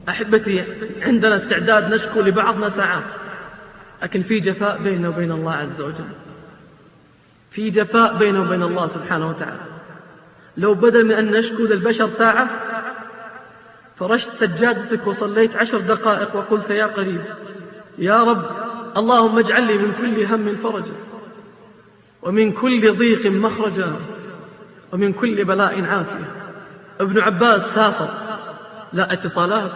أحبتي، عندنا استعداد نشكو لبعضنا ساعات، لكن في جفاء بيننا وبين الله عز وجل، في جفاء بيننا وبين الله سبحانه وتعالى. لو بدل من أن نشكو للبشر ساعة فرشت سجادتك وصليت 10 دقائق وقلت يا قريب يا رب اللهم اجعل لي من كل هم فرجا، ومن كل ضيق مخرجا، ومن كل بلاء عافية. ابن عباس سافر، لا اتصالات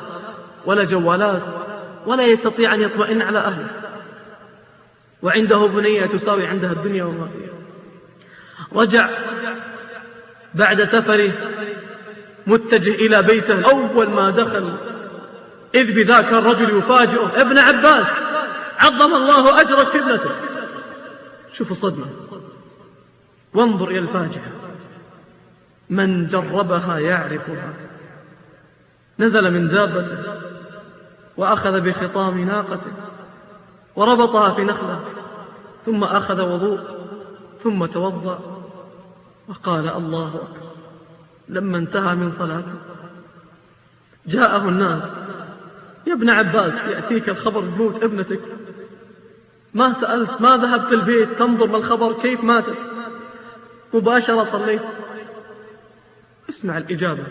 ولا جوالات، ولا يستطيع أن يطمئن على أهله، وعنده بنية تساوي عندها الدنيا وما فيها. رجع بعد سفره متجه إلى بيته، أول ما دخل إذ بذاك الرجل يفاجئه: ابن عباس عظم الله أجرك في ابنتك. شوفوا الصدمة، وانظر إلى الفاجعة، من جربها يعرفها. نزل من دابته وأخذ بخطام ناقته وربطها في نخلة، ثم أخذ وضوء، ثم توضأ وقال الله أكبر. لما انتهى من صلاته جاءه الناس: يا ابن عباس يأتيك الخبر بموت ابنتك، ما سألت، ما ذهبت البيت تنظر ما الخبر كيف ماتت، مباشرة صليت. اسمع الإجابة،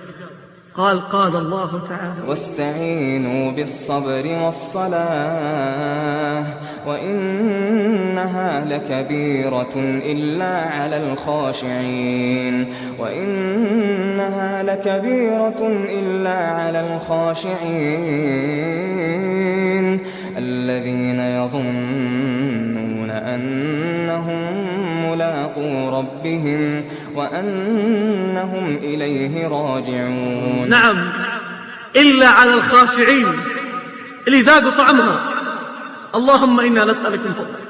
قال الله تعالى: واستعينوا بالصبر والصلاة وإنها لكبيرة إلا على الخاشعين وإنها لكبيرة إلا على الخاشعين الذين يظنون أنهم ملاقو ربهم وأنهم إليه راجعون. نعم، إلا على الخاشعين اللي ذاقوا طعمها. اللهم إنا نسألك من فضلك.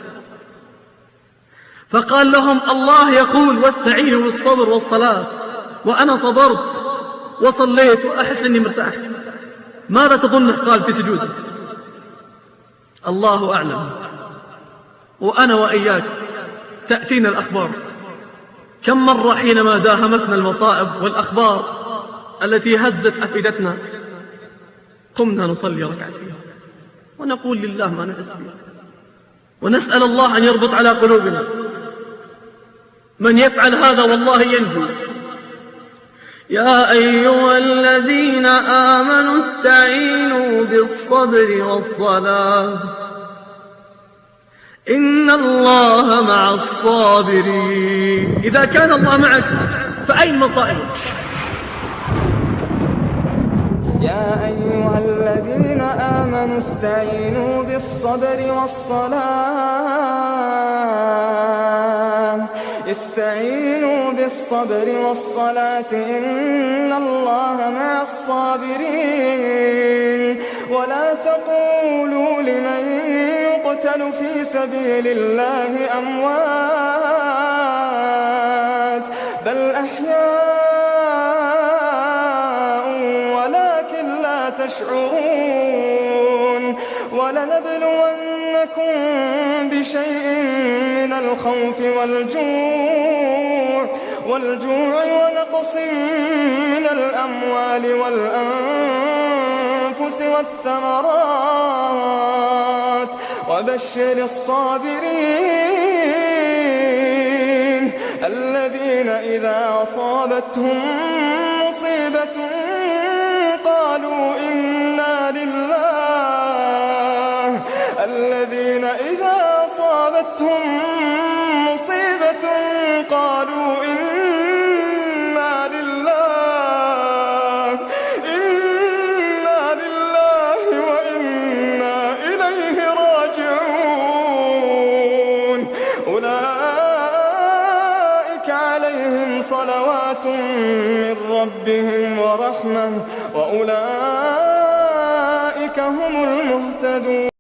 فقال لهم الله يقول: واستعينوا بالصبر والصلاة، وأنا صبرت وصليت وأحس أني مرتاح. ماذا تظنه قال في سجوده؟ الله أعلم. وأنا وإياك تأتينا الأخبار، كم مرة حينما داهمتنا المصائب والأخبار التي هزت أفئدتنا قمنا نصلي ركعتين ونقول لله ما نحس به، ونسأل الله أن يربط على قلوبنا. من يفعل هذا والله ينجو. يا أيها الذين آمنوا استعينوا بالصبر والصلاة إن الله مع الصابرين. إذا كان الله معك فأين مصائبك؟ يا أيها الذين آمنوا استعينوا بالصبر والصلاة استعينوا بالصبر والصلاة إن الله مع الصابرين. ولا تقولوا لمن يقتل في سبيل الله أموات بل أحياء ولكن لا تشعرون. ولنبلونكم بشيء من الخوف والجوع ونقص من الأموال والأنفس والثمرات وبشر الصابرين الذين إذا أصابتهم مصيبة قالوا إنا لله الذين إذا أصابتهم مصيبة قالوا إنا لله وإنا إليه راجعون. أولئك عليهم صلوات من ربهم ورحمة وأولئك هم المهتدون.